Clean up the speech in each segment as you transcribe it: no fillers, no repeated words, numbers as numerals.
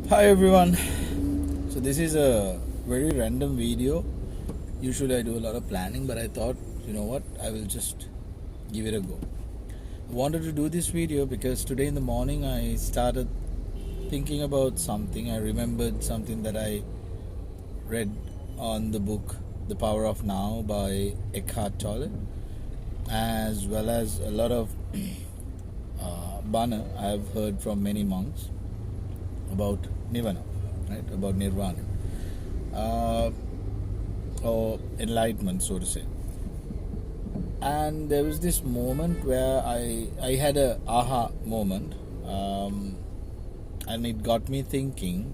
Hi everyone. So this is a very random video. Usually I do a lot of planning, but I thought, you know what, I will just give it a go. I wanted to do this video because today in the morning I started thinking about something. I remembered something that I read on the book The Power of Now by Eckhart Tolle, as well as a lot of bana I have heard from many monks about nirvana, right? About nirvana. Uh, or enlightenment, so to say. And there was this moment where I had a aha moment, and it got me thinking,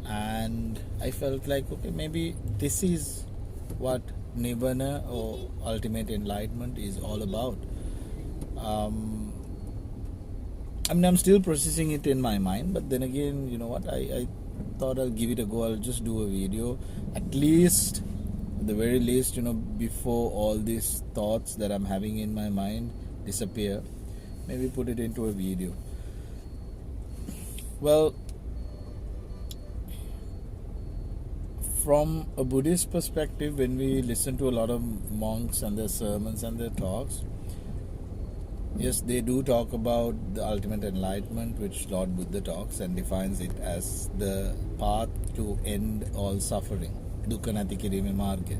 and I felt like, okay, maybe this is what nirvana or ultimate enlightenment is all about. Um, I mean, I'm still processing it in my mind, but then again, you know what? I thought I'll give it a go. I'll just do a video, at least, at the very least, before all these thoughts that I'm having in my mind disappear. Maybe put it into a video. Well, from a Buddhist perspective, when we listen to a lot of monks and their sermons and their talks, yes, they do talk about the ultimate enlightenment, which Lord Buddha talks and defines it as the path to end all suffering. Dukkha nati kirime marge.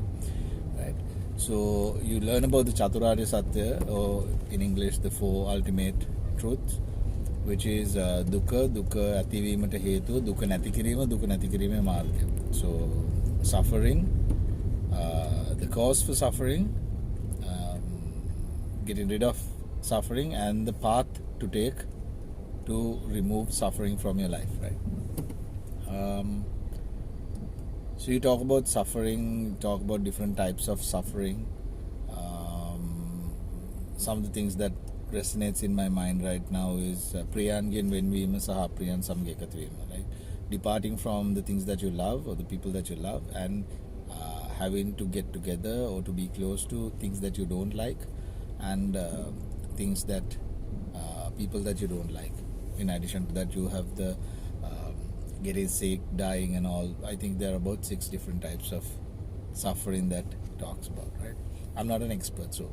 Right? So you learn about the Chaturarya Satya, or in English, the four ultimate truths, which is dukkha, dukkha ativimata hetu, dukkha nati kirime marge. So suffering, the cause for suffering, getting rid of suffering, and the path to take to remove suffering from your life, right? So you talk about suffering, you talk about different types of suffering. Some of the things that resonates in my mind right now is priyangen venvima saha priyan samgekatvima, right? Departing from the things that you love or the people that you love, and having to get together or to be close to things that you don't like, and things that people that you don't like. In addition to that, you have the getting sick, dying, and all. I think there are about 6 different types of suffering that talks about, right? I'm not an expert, so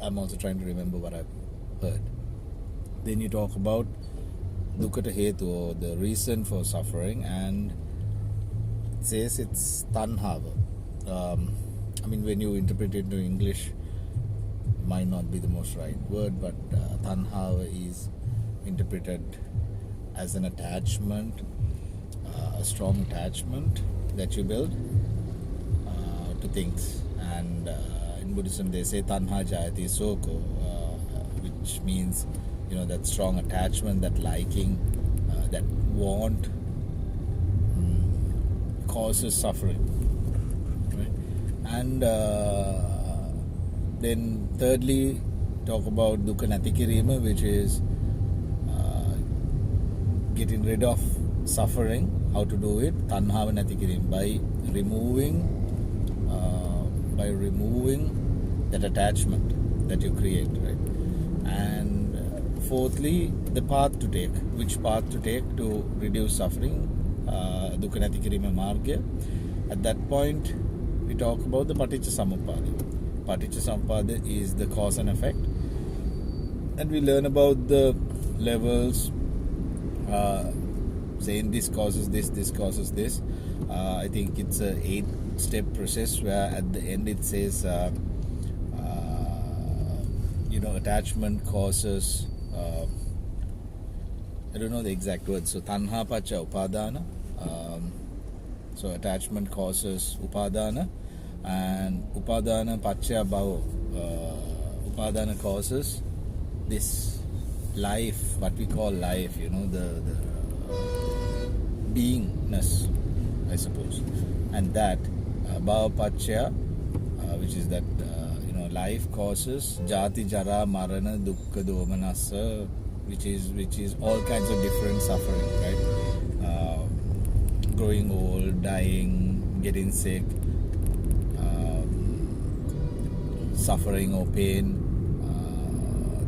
I'm also trying to remember what I've heard. Then you talk about dukkha hetu, or the reason for suffering, and it says it's tanhava. I mean, when you interpret it into English, might not be the most right word, but tanhava is interpreted as an attachment, a strong attachment that you build to things. And in Buddhism, they say tanha jayati soko, which means that strong attachment, that liking, that want causes suffering, right? And then thirdly, talk about dukkha nati kirima, which is getting rid of suffering. How to do it? Tanhava nati kirim, by removing that attachment that you create, right? And fourthly, the path to take. Which path to take to reduce suffering? Dukkha nati kirima marga. At that point, we talk about the paticca samuppada. Paticca samuppada is the cause and effect, and we learn about the levels, saying this causes this, this causes this. I think it's a 8-step process where at the end it says attachment causes, I don't know the exact words, so tanha pacha upadana, so attachment causes upadana, and upadana pacha bhava, upadana causes this life, what we call life, the beingness, I suppose. And that bhava pacha, which is that life causes jati jara marana dukkha domanasa, which is all kinds of different suffering, right? Growing old, dying, getting sick, suffering or pain,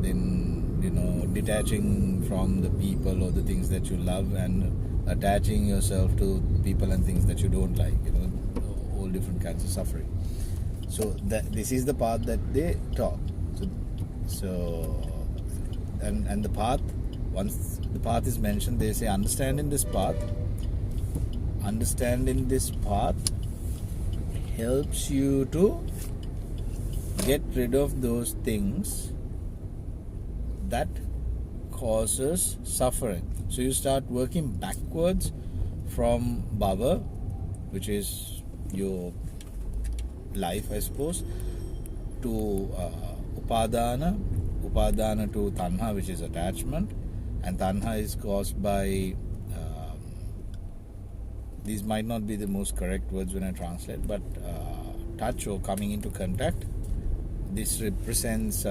then detaching from the people or the things that you love and attaching yourself to people and things that you don't like, all different kinds of suffering. So this is the path that they talk. So and the path, once the path is mentioned, they say understanding this path helps you to get rid of those things that causes suffering. So you start working backwards from bhava, which is your life, I suppose, to upadana to tanha, which is attachment, and tanha is caused by these might not be the most correct words when I translate, but touch or coming into contact. This represents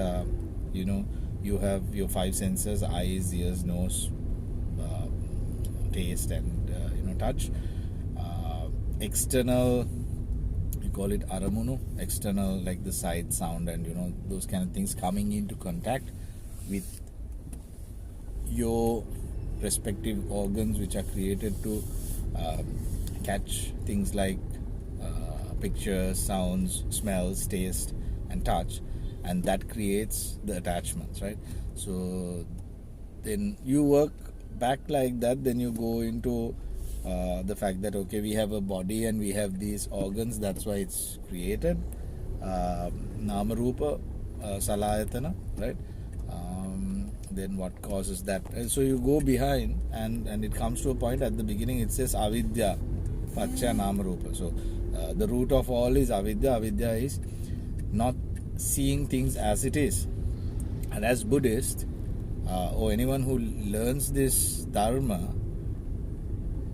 you have your five senses: eyes, ears, nose, taste, and touch. External, you call it aramunu, external, like the sight, sound, and those kind of things coming into contact with your respective organs, which are created to catch things like pictures, sounds, smells, taste, and touch, and that creates the attachments, right? So then you work back like that, then you go into the fact that okay, we have a body and we have these organs, that's why it's created, nama rupa salayatana, right? Then what causes that? And so you go behind, and it comes to a point. At the beginning it says avidya pacha nama rupa. So the root of all is avidya. Avidya is not seeing things as it is. And as Buddhist, or anyone who learns this dharma,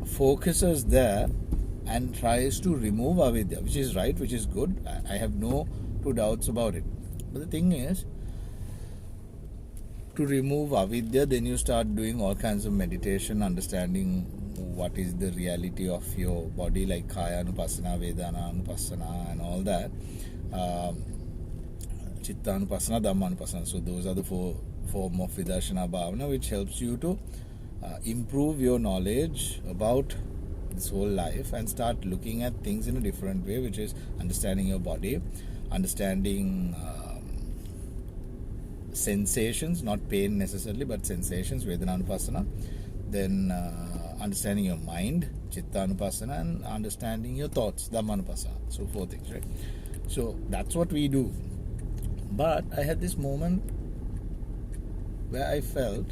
focuses there and tries to remove avidya, which is right, which is good. I have no two doubts about it. But the thing is, to remove avidya, then you start doing all kinds of meditation, understanding what is the reality of your body, like kaya anupassana, vedana anupassana, and all that. Chitta anupassana, dhamma anupassana. So those are the four form of vidarshana bhavana, which helps you to improve your knowledge about this whole life and start looking at things in a different way, which is understanding your body, understanding sensations, not pain necessarily, but sensations, vedana anupassana, then understanding your mind, chitta anupassana, and understanding your thoughts, dhamma anupassana. So four things, right? So that's what we do. But I had this moment where I felt,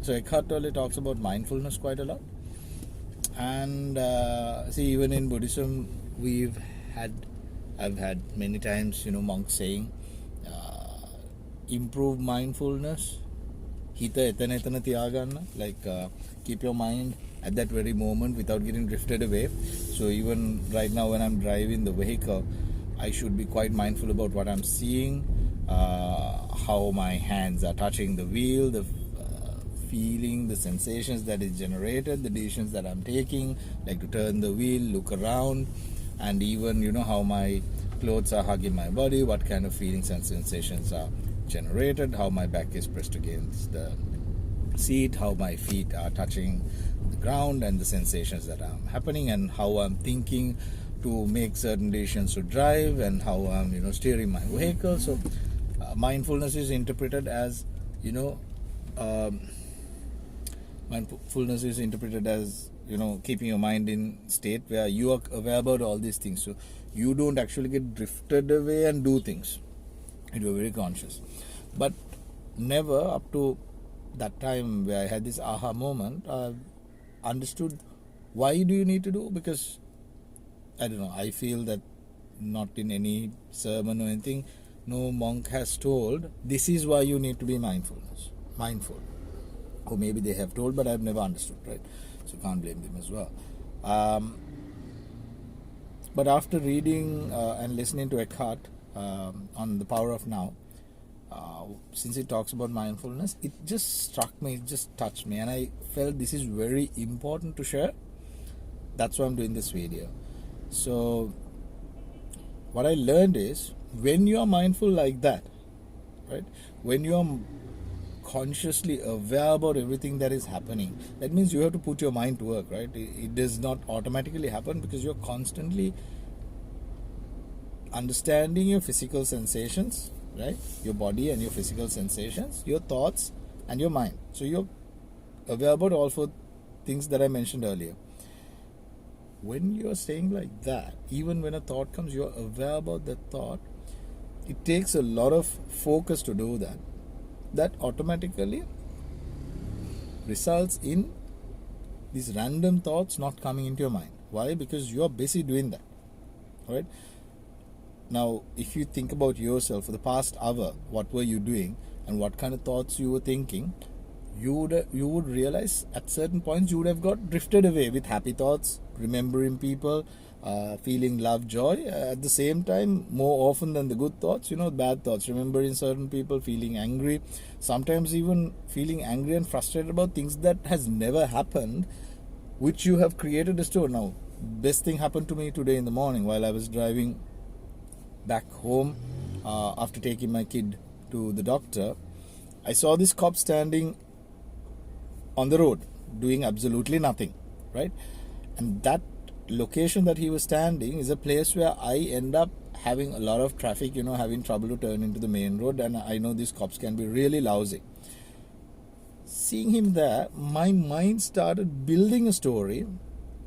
so Eckhart Tolle talks about mindfulness quite a lot, and see, even in Buddhism, I've had many times monks saying, improve mindfulness, hita etana tiyaganna, like keep your mind at that very moment without getting drifted away. So even right now when I'm driving the vehicle, I should be quite mindful about what I'm seeing, how my hands are touching the wheel, the feeling, the sensations that is generated, the decisions that I'm taking, like to turn the wheel, look around, and even how my clothes are hugging my body, what kind of feelings and sensations are generated, how my back is pressed against the seat, how my feet are touching the ground, and the sensations that are happening, and how I'm thinking to make certain decisions to drive, and how I'm steering my vehicle. So mindfulness is interpreted as keeping your mind in state where you are aware about all these things, so you don't actually get drifted away and do things. You are very conscious. But never up to that time where I had this aha moment, I understood why do you need to do, because I don't know, I feel that not in any sermon or anything, no monk has told this is why you need to be mindful. Or maybe they have told, but I've never understood, right? So can't blame them as well. But after reading and listening to Eckhart on The Power of Now, since it talks about mindfulness, it just struck me, it just touched me, and I felt this is very important to share. That's why I'm doing this video. So what I learned is, when you are mindful like that, right, when you are consciously aware about everything that is happening, that means you have to put your mind to work, right? It does not automatically happen because you're constantly understanding your physical sensations, right? Your body and your physical sensations, your thoughts and your mind. So you're aware about all four things that I mentioned earlier. When you're saying like that, even when a thought comes, you're aware about that thought. It takes a lot of focus to do that. That automatically results in these random thoughts not coming into your mind. Why? Because you're busy doing that, right? Now, if you think about yourself for the past hour, what were you doing and what kind of thoughts you were thinking, you would realize at certain points you would have got drifted away with happy thoughts, remembering people, feeling love, joy. At the same time, more often than the good thoughts, bad thoughts, remembering certain people, feeling angry, sometimes even feeling angry and frustrated about things that has never happened, which you have created a story. Now, best thing happened to me today in the morning while I was driving back home after taking my kid to the doctor. I saw this cop standing on the road doing absolutely nothing, right? And that location that he was standing is a place where I end up having a lot of traffic, having trouble to turn into the main road, and I know these cops can be really lousy. Seeing him there, my mind started building a story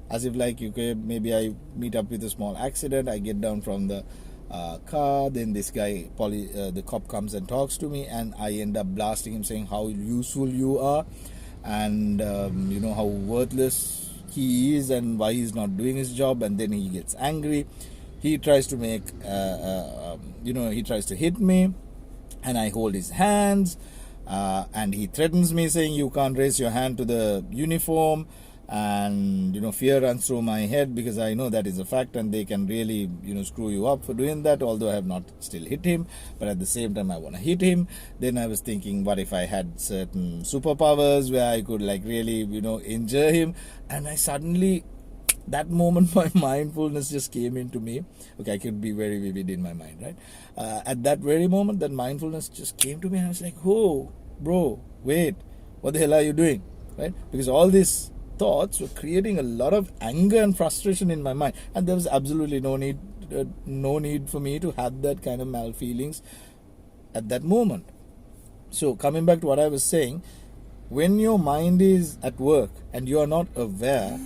as if like, okay, maybe I meet up with a small accident, I get down from the car, then this guy, the cop comes and talks to me, and I end up blasting him saying how useful you are, and how worthless he is and why he's not doing his job. And then he gets angry, he tries to make he tries to hit me, and I hold his hands, and he threatens me saying you can't raise your hand to the uniform. And fear runs through my head because I know that is a fact and they can really screw you up for doing that, although I have not still hit him, but at the same time I want to hit him. Then I was thinking, what if I had certain superpowers where I could like really injure him? And I suddenly, that moment, my mindfulness just came into me. Okay, I could be very vivid in my mind, right? At that very moment, that mindfulness just came to me, and I was like, oh bro, wait, what the hell are you doing, right? Because all this thoughts were creating a lot of anger and frustration in my mind, and there was absolutely no need for me to have that kind of mal feelings at that moment. So coming back to what I was saying, when your mind is at work and you are not aware,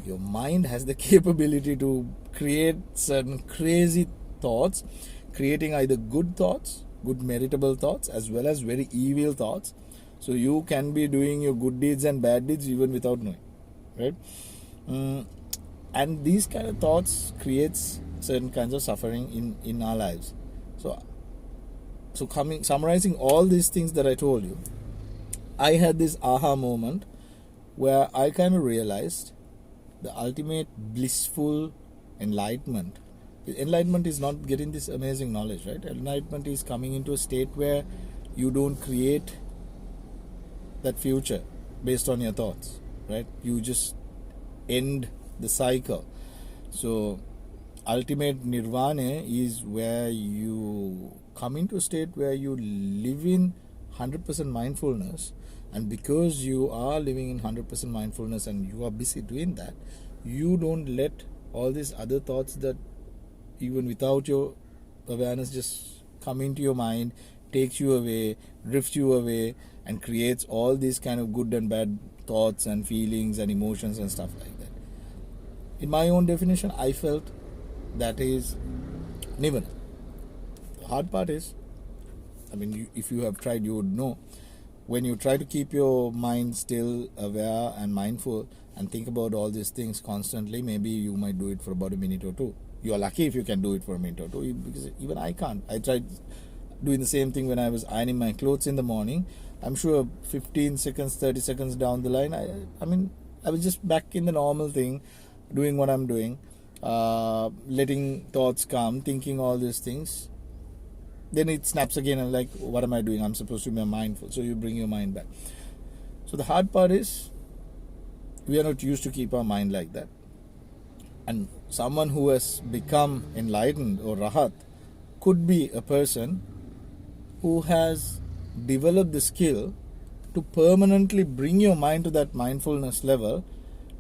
your mind has the capability to create certain crazy thoughts, creating either good thoughts, good meritable thoughts, as well as very evil thoughts. So you can be doing your good deeds and bad deeds even without knowing, right? And these kind of thoughts creates certain kinds of suffering in our lives. So summarizing all these things that I told you, I had this aha moment where I kind of realized the ultimate blissful enlightenment. Enlightenment is not getting this amazing knowledge, right? Enlightenment is coming into a state where you don't create that future based on your thoughts, right? You just end the cycle. So ultimate nirvana is where you come into a state where you live in 100% mindfulness, and because you are living in 100% mindfulness and you are busy doing that, you don't let all these other thoughts that even without your awareness just come into your mind, takes you away, drifts you away, and creates all these kind of good and bad thoughts and feelings and emotions and stuff like that. In my own definition, I felt that is nirvana. The hard part is, if you have tried, you would know, when you try to keep your mind still, aware and mindful, and think about all these things constantly, maybe you might do it for about a minute or two. You are lucky if you can do it for a minute or two, because even I can't. I tried doing the same thing when I was ironing my clothes in the morning. I'm sure 15 seconds, 30 seconds down the line, I was just back in the normal thing, doing what I'm doing, letting thoughts come, thinking all these things. Then it snaps again and like, what am I doing? I'm supposed to be mindful. So you bring your mind back. So the hard part is, we are not used to keep our mind like that. And someone who has become enlightened or rahat could be a person who has develop the skill to permanently bring your mind to that mindfulness level,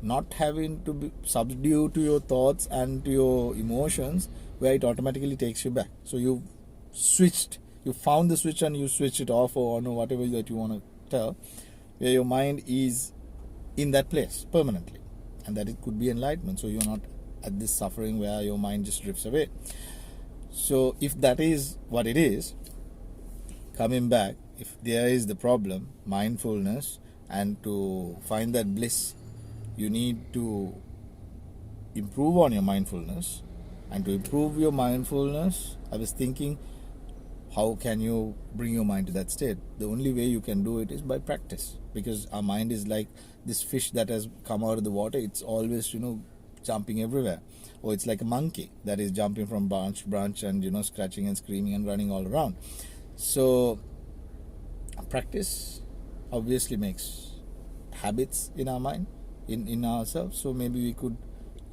not having to be subdued to your thoughts and to your emotions, where it automatically takes you back. So you found the switch and you switch it off or on, or whatever that you want to tell, where your mind is in that place permanently, and that it could be enlightenment. So you're not at this suffering where your mind just drifts away. So if that is what it is, coming back, if there is the problem, mindfulness, and to find that bliss, you need to improve on your mindfulness. And to improve your mindfulness, I was thinking, how can you bring your mind to that state? The only way you can do it is by practice, because our mind is like this fish that has come out of the water. It's always, jumping everywhere. Or it's like a monkey that is jumping from branch to branch and, scratching and screaming and running all around. So practice obviously makes habits in our mind, in ourselves. So maybe we could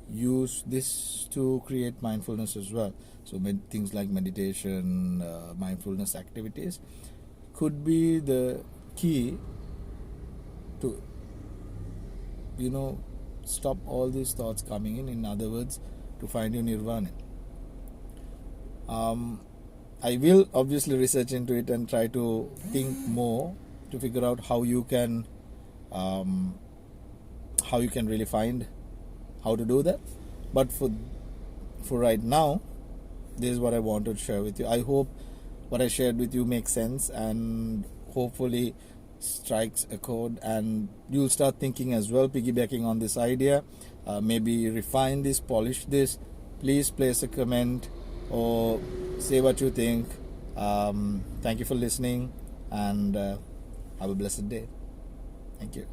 use this to create mindfulness as well. So things like meditation, mindfulness activities could be the key to stop all these thoughts coming in other words, to find your nirvana. I will obviously research into it and try to think more to figure out how you can really find how to do that. But for right now, this is what I wanted to share with you. I hope what I shared with you makes sense and hopefully strikes a chord, and you'll start thinking as well, piggybacking on this idea. Maybe refine this, polish this. Please place a comment or say what you think. Thank you for listening, and have a blessed day. Thank you.